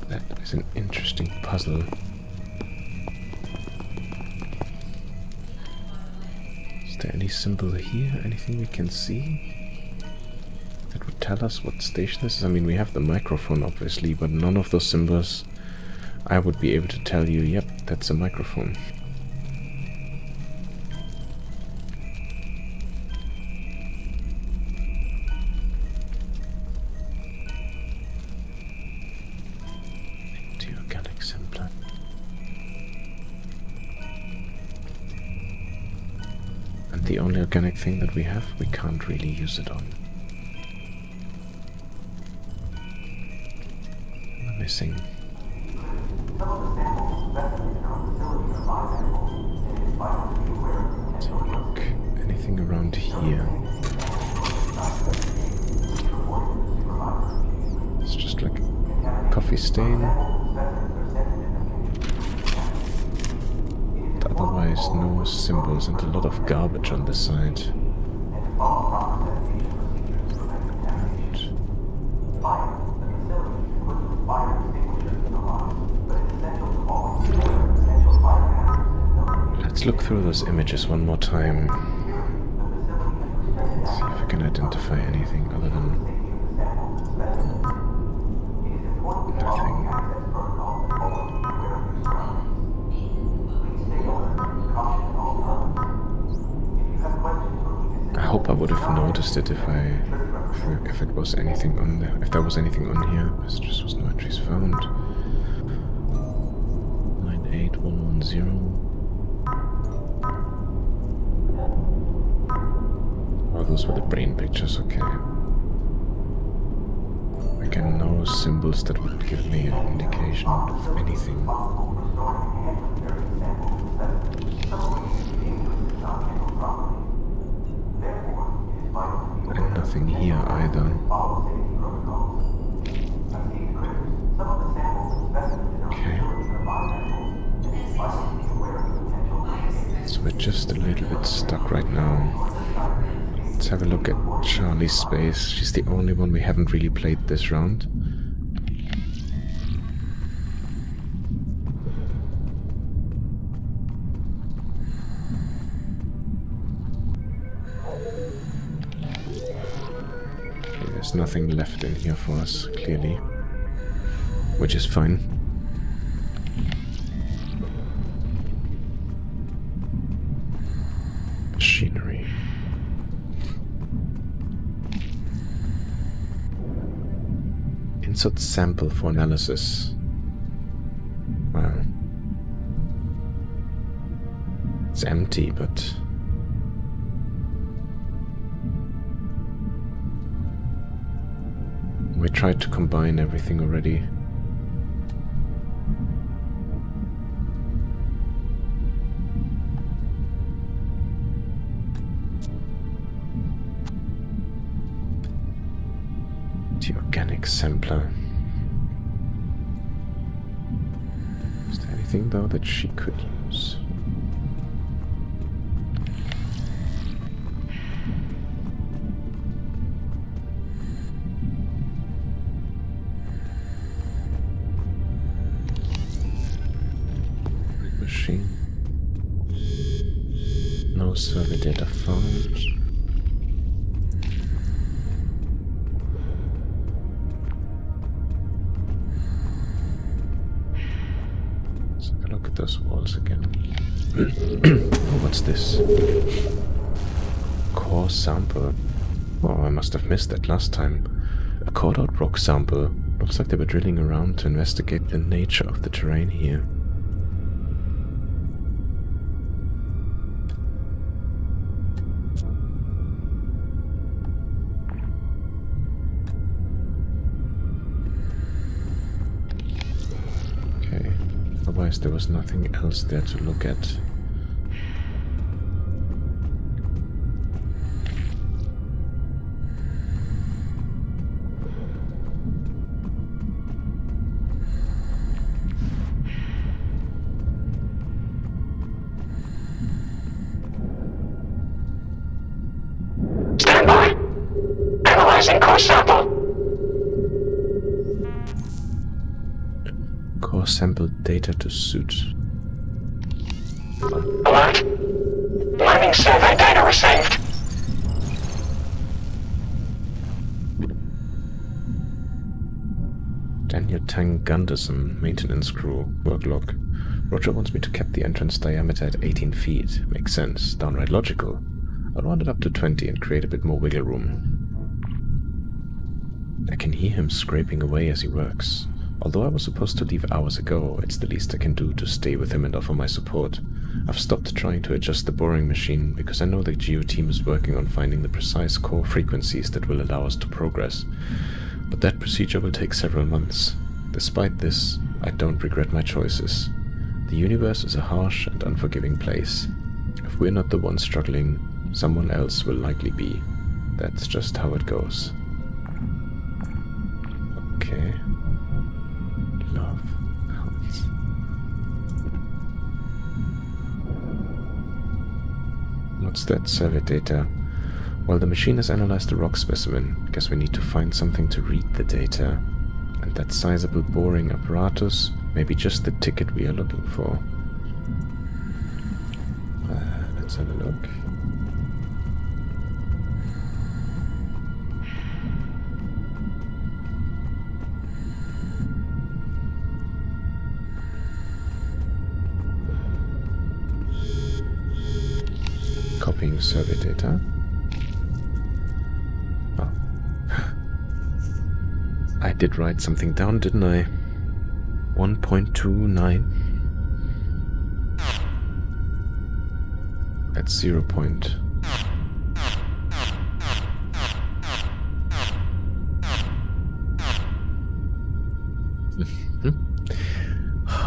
That is an interesting puzzle. Is there any symbol here? Anything we can see that would tell us what station this is? I mean, we have the microphone obviously, but none of those symbols I would be able to tell you, yep, that's a microphone. Anti-organic sampler. And the only organic thing that we have, we can't really use it on. What am I missing? Let's have a look. Anything around here? It's just like a coffee stain. Otherwise, no symbols and a lot of garbage on the side. Let's look through those images one more time. Let's see if I can identify anything other than nothing. I hope I would have noticed it if it was anything on there. If there was anything on here. Messages was no entries found. 98110. Oh, those were the brain pictures, okay. Again, no symbols that would give me an indication of anything. And nothing here either. Okay. So we're just a little bit stuck right now. Let's have a look at Charlie's space. She's the only one we haven't really played this round. Okay, there's nothing left in here for us, clearly. Which is fine. Machinery. Insert sample for analysis. Wow. It's empty, but We tried to combine everything already. The organic sampler. Is there anything though that she could use? Machine. No survey data found. Look at those walls again. Oh, what's this? Core sample. Oh, I must have missed that last time. A cored-out rock sample. Looks like they were drilling around to investigate the nature of the terrain here. Otherwise, there was nothing else there to look at. Stand by. Analyzing core sample. Core sample data to suit. Alert. Mining survey data received. Daniel Tang Gunderson, maintenance crew, work log. Roger wants me to cap the entrance diameter at 18 feet. Makes sense, downright logical. I'll round it up to 20 and create a bit more wiggle room. I can hear him scraping away as he works. Although I was supposed to leave hours ago, it's the least I can do to stay with him and offer my support. I've stopped trying to adjust the boring machine because I know the Geo team is working on finding the precise core frequencies that will allow us to progress. But that procedure will take several months. Despite this, I don't regret my choices. The universe is a harsh and unforgiving place. If we're not the ones struggling, someone else will likely be. That's just how it goes. Okay. Love counts. What's that survey data? Well, the machine has analyzed the rock specimen. Guess we need to find something to read the data. And that sizable boring apparatus may be just the ticket we are looking for. Let's have a look. Copying survey data. Oh. I did write something down, didn't I? 1.29. That's 0.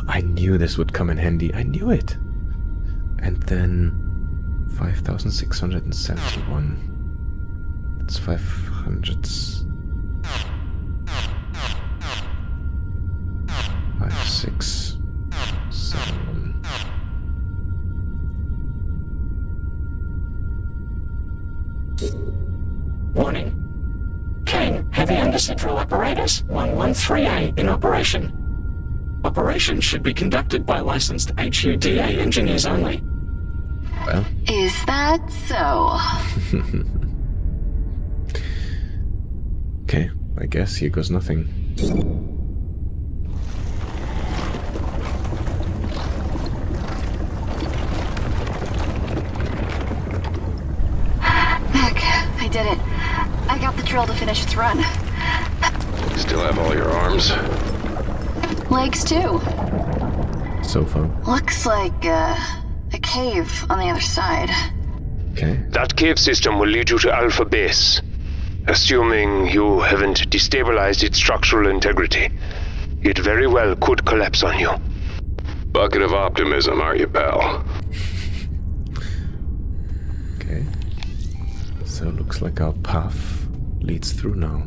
I knew this would come in handy. I knew it. And then 5,671. That's 500. 5, 6, 7. Warning. Kane, heavy undersea drill apparatus 113A in operation. Operation should be conducted by licensed HUDA engineers only. Well. Is that so? Okay, I guess here goes nothing. I did it. I got the drill to finish its run. Still have all your arms? Legs too. So far. Looks like a cave on the other side. Okay. That cave system will lead you to Alpha Base. Assuming you haven't destabilized its structural integrity, it very well could collapse on you. Bucket of optimism, are you, pal? Okay. So looks like our path leads through now.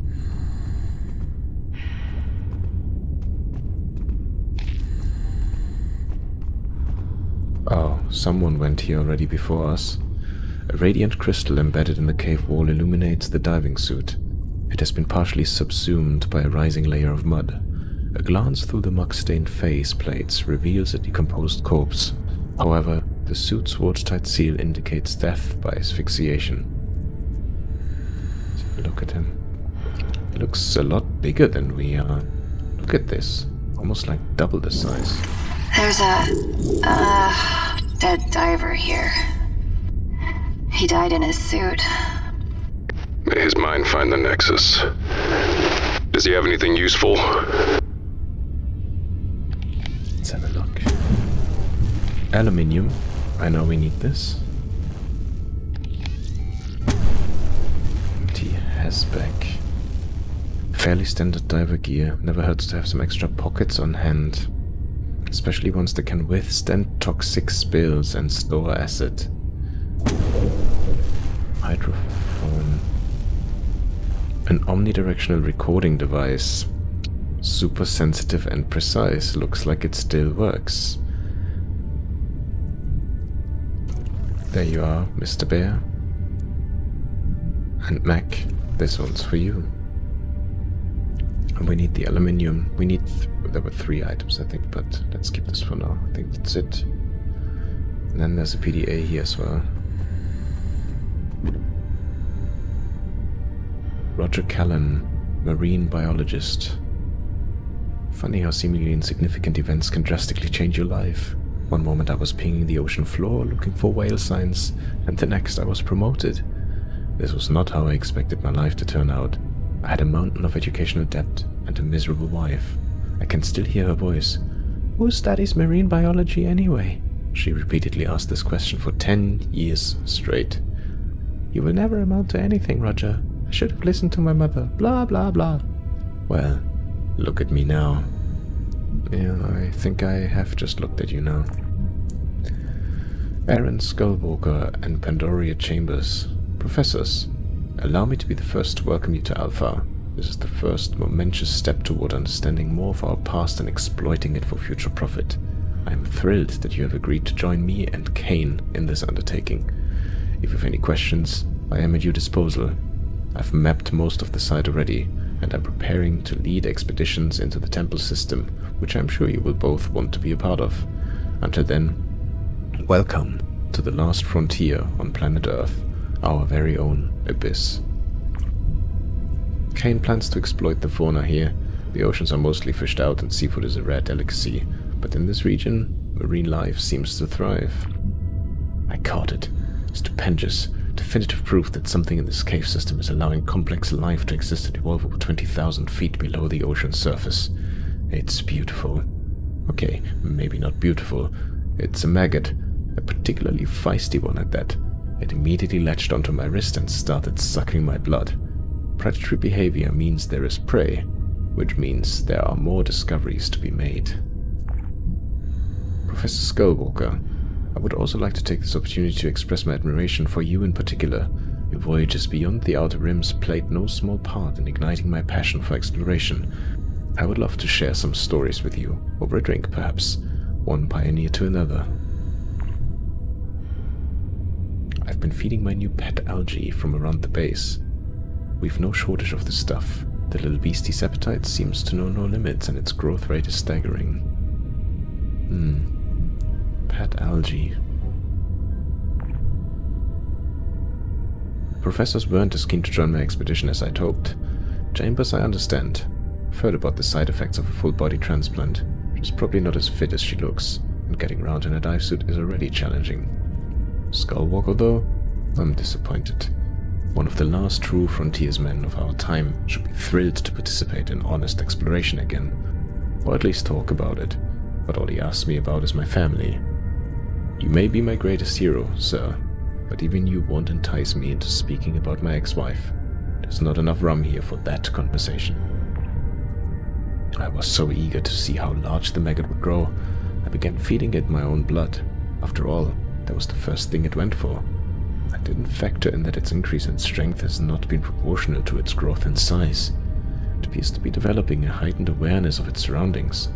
Oh, someone went here already before us. A radiant crystal embedded in the cave wall illuminates the diving suit. It has been partially subsumed by a rising layer of mud. A glance through the muck-stained face plates reveals a decomposed corpse. However, the suit's watertight seal indicates death by asphyxiation. Let's have a look at him. He looks a lot bigger than we are. Look at this. Almost like double the size. There's a dead diver here. He died in his suit. May his mind find the Nexus. Does he have anything useful? Let's have a look. Aluminium. I know we need this. T-Hasback. Fairly standard diver gear. Never hurts to have some extra pockets on hand. Especially ones that can withstand toxic spills and store acid. Hydrophone. An omnidirectional recording device. Super sensitive and precise. Looks like it still works. There you are, Mr. Bear. And Mac, this one's for you. And we need the aluminium. We need... there were 3 items, I think, but let's keep this for now. I think that's it. And then there's a PDA here as well. Roger Callan, marine biologist. Funny how seemingly insignificant events can drastically change your life. One moment I was pinging the ocean floor looking for whale signs, and the next I was promoted. This was not how I expected my life to turn out. I had a mountain of educational debt and a miserable wife. I can still hear her voice. Who studies marine biology anyway? She repeatedly asked this question for 10 years straight. You will never amount to anything, Roger. I should have listened to my mother. Blah, blah, blah. Well, look at me now. Yeah, I think I have just looked at you now. Aaron Skullwalker and Pandoria Chambers. Professors, allow me to be the first to welcome you to Alpha. This is the first momentous step toward understanding more of our past and exploiting it for future profit. I am thrilled that you have agreed to join me and Kane in this undertaking. If you have any questions, I am at your disposal. I've mapped most of the site already, and I'm preparing to lead expeditions into the temple system, which I'm sure you will both want to be a part of. Until then, welcome to the last frontier on planet Earth, our very own abyss. Kane plans to exploit the fauna here. The oceans are mostly fished out and seafood is a rare delicacy, but in this region, marine life seems to thrive. I caught it. Stupendous. Definitive proof that something in this cave system is allowing complex life to exist and evolve over 20,000 feet below the ocean surface. It's beautiful. Okay, maybe not beautiful. It's a maggot, a particularly feisty one at that. It immediately latched onto my wrist and started sucking my blood. Predatory behavior means there is prey, which means there are more discoveries to be made. Professor Skullwalker, I would also like to take this opportunity to express my admiration for you in particular. Your voyages beyond the Outer Rims played no small part in igniting my passion for exploration. I would love to share some stories with you, over a drink perhaps, one pioneer to another. I've been feeding my new pet algae from around the base. We've no shortage of the stuff. The little beastie's appetite seems to know no limits and its growth rate is staggering. Pet algae. Professors weren't as keen to join my expedition as I'd hoped. Chambers, I understand. I've heard about the side effects of a full body transplant. She's probably not as fit as she looks, and getting around in a dive suit is already challenging. Skullwalker, though, I'm disappointed. One of the last true frontiersmen of our time should be thrilled to participate in honest exploration again, or at least talk about it, but all he asks me about is my family. You may be my greatest hero, sir, but even you won't entice me into speaking about my ex-wife. There's not enough rum here for that conversation. I was so eager to see how large the maggot would grow, I began feeding it my own blood. After all, that was the first thing it went for. I didn't factor in that its increase in strength has not been proportional to its growth in size. It appears to be developing a heightened awareness of its surroundings.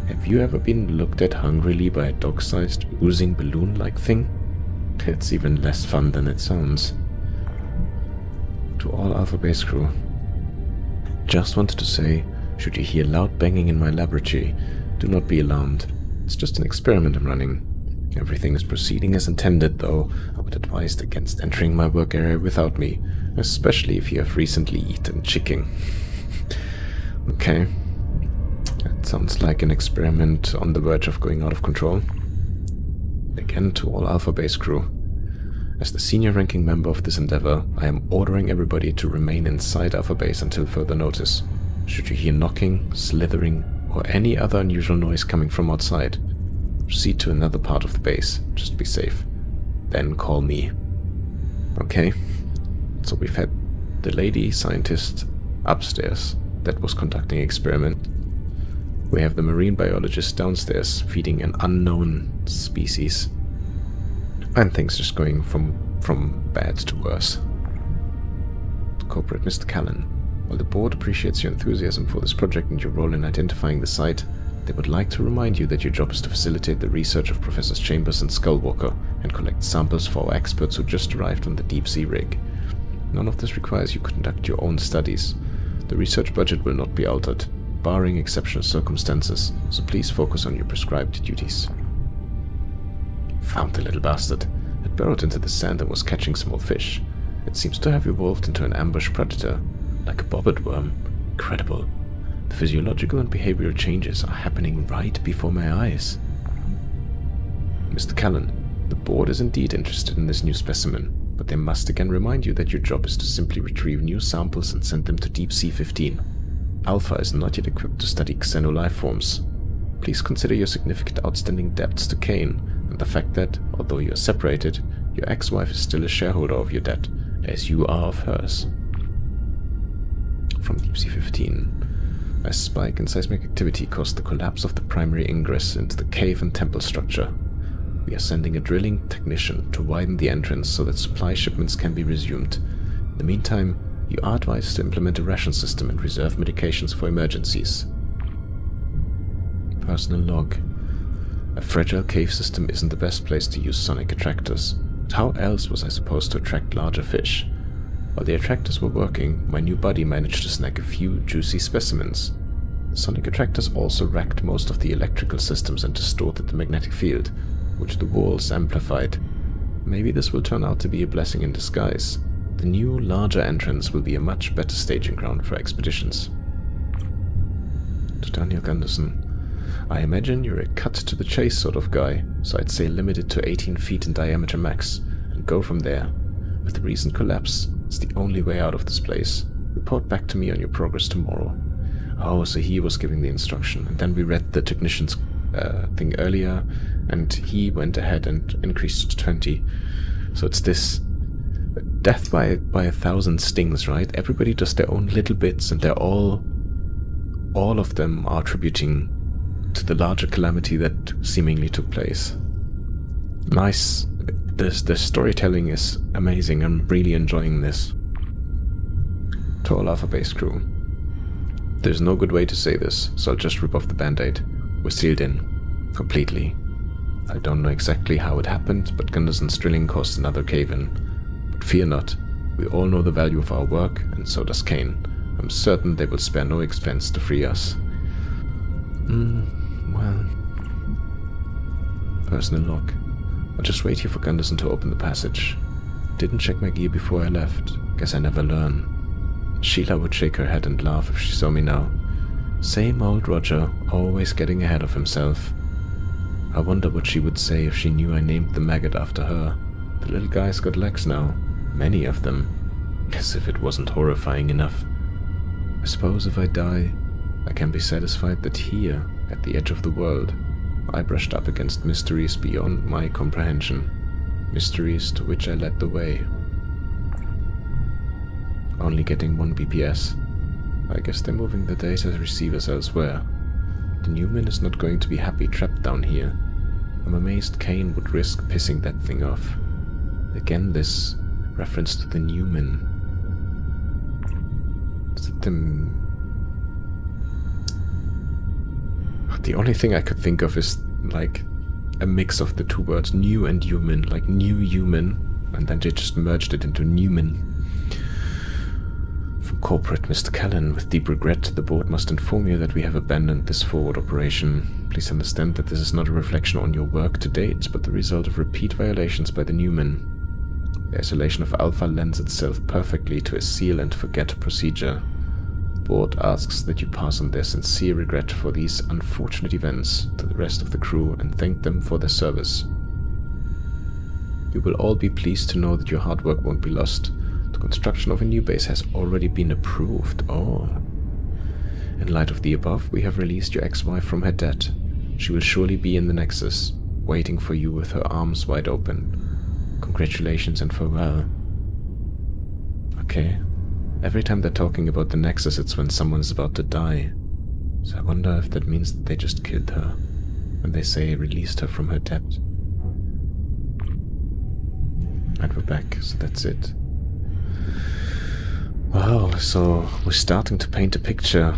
Have you ever been looked at hungrily by a dog-sized, oozing balloon-like thing? It's even less fun than it sounds. To all Alpha Base crew, just wanted to say, should you hear loud banging in my laboratory, do not be alarmed. It's just an experiment I'm running. Everything is proceeding as intended, though I would advise against entering my work area without me, especially if you have recently eaten chicken. Okay. That sounds like an experiment on the verge of going out of control. Again, to all Alpha Base crew. As the senior ranking member of this endeavor, I am ordering everybody to remain inside Alpha Base until further notice. Should you hear knocking, slithering, or any other unusual noise coming from outside, proceed to another part of the base, just be safe. Then call me. Okay, so we've had the lady scientist upstairs that was conducting an experiment. We have the marine biologist downstairs feeding an unknown species. And things just going from bad to worse. Corporate Mr. Callan, while the board appreciates your enthusiasm for this project and your role in identifying the site, they would like to remind you that your job is to facilitate the research of Professors Chambers and Skullwalker and collect samples for our experts who just arrived on the deep-sea rig. None of this requires you to conduct your own studies. The research budget will not be altered, barring exceptional circumstances, so please focus on your prescribed duties. Found the little bastard. It burrowed into the sand and was catching small fish. It seems to have evolved into an ambush predator, like a bobbit worm. Incredible. The physiological and behavioral changes are happening right before my eyes. Mr. Callan, the board is indeed interested in this new specimen, but they must again remind you that your job is to simply retrieve new samples and send them to Deep Sea 15. Alpha is not yet equipped to study xenolifeforms. Please consider your significant outstanding debts to Kane, and the fact that, although you are separated, your ex-wife is still a shareholder of your debt, as you are of hers. From Deep Sea 15. A spike in seismic activity caused the collapse of the primary ingress into the cave and temple structure. We are sending a drilling technician to widen the entrance so that supply shipments can be resumed. In the meantime, you are advised to implement a ration system and reserve medications for emergencies. Personal log. A fragile cave system isn't the best place to use sonic attractors, but how else was I supposed to attract larger fish? While the attractors were working, my new buddy managed to snag a few juicy specimens. The sonic attractors also wrecked most of the electrical systems and distorted the magnetic field, which the walls amplified. Maybe this will turn out to be a blessing in disguise. The new, larger entrance will be a much better staging ground for expeditions. To Daniel Gunderson. I imagine you're a cut-to-the-chase sort of guy, so I'd say limit it to 18 feet in diameter max, and go from there. With the recent collapse, it's the only way out of this place. Report back to me on your progress tomorrow. Oh, so he was giving the instruction, and then we read the technician's thing earlier, and he went ahead and increased to 20. So it's this death by 1,000 stings, right? Everybody does their own little bits, and they're all of them are attributing to the larger calamity that seemingly took place. Nice. The storytelling is amazing. I'm really enjoying this. To all Alpha Base crew. There's no good way to say this, so I'll just rip off the band-aid. We're sealed in. Completely. I don't know exactly how it happened, but Gunderson's drilling caused another cave-in. But fear not. We all know the value of our work, and so does Kane. I'm certain they will spare no expense to free us. Well... Personal log. I'll just wait here for Gunderson to open the passage. Didn't check my gear before I left. Guess I never learn. Sheila would shake her head and laugh if she saw me now. Same old Roger, always getting ahead of himself. I wonder what she would say if she knew I named the maggot after her. The little guy's got legs now. Many of them. As if it wasn't horrifying enough. I suppose if I die, I can be satisfied that here, at the edge of the world, I brushed up against mysteries beyond my comprehension. Mysteries to which I led the way. Only getting 1 BPS. I guess they're moving the data receivers elsewhere. The Newman is not going to be happy trapped down here. I'm amazed Kane would risk pissing that thing off. Again, this reference to the Newman. Is it the only thing I could think of is like a mix of the two words, new and human, like new human, and then they just merged it into Newman. From corporate, Mr. Callan, with deep regret, the board must inform you that we have abandoned this forward operation. Please understand that this is not a reflection on your work to date, but the result of repeat violations by the Newman. The isolation of Alpha lends itself perfectly to a seal and forget procedure. The board asks that you pass on their sincere regret for these unfortunate events to the rest of the crew and thank them for their service. You will all be pleased to know that your hard work won't be lost. The construction of a new base has already been approved. Oh. In light of the above, we have released your ex-wife from her debt. She will surely be in the Nexus, waiting for you with her arms wide open. Congratulations and farewell. Okay. Every time they're talking about the Nexus, it's when someone is about to die. So I wonder if that means that they just killed her. When they say released her from her debt. And we're back, so that's it. Wow, so we're starting to paint a picture.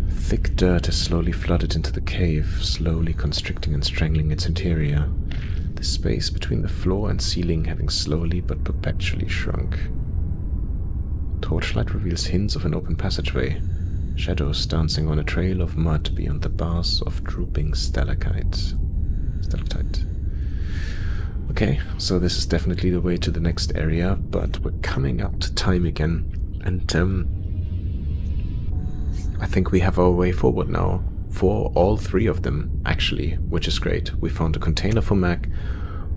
Thick dirt has slowly flooded into the cave, slowly constricting and strangling its interior. The space between the floor and ceiling having slowly but perpetually shrunk. Torchlight reveals hints of an open passageway, shadows dancing on a trail of mud beyond the bars of drooping stalactite. Okay, so this is definitely the way to the next area, but we're coming up to time again, and I think we have our way forward now, for all 3 of them, actually, which is great. We found a container for Mac,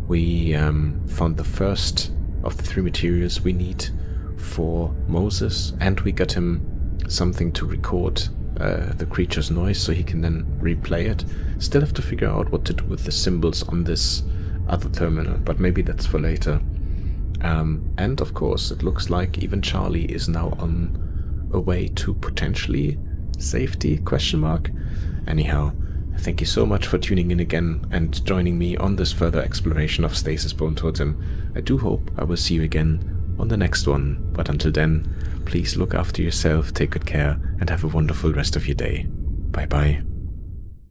we found the first of the 3 materials we need for Moses, and we got him something to record the creature's noise so he can then replay it. Still have to figure out what to do with the symbols on this other terminal, but maybe that's for later. And of course, it looks like even Charlie is now on a way to potentially safety, question mark. Anyhow, thank you so much for tuning in again and joining me on this further exploration of Stasis Bone Totem. I do hope I will see you again on the next one, but until then, please look after yourself, take good care, and have a wonderful rest of your day. Bye bye.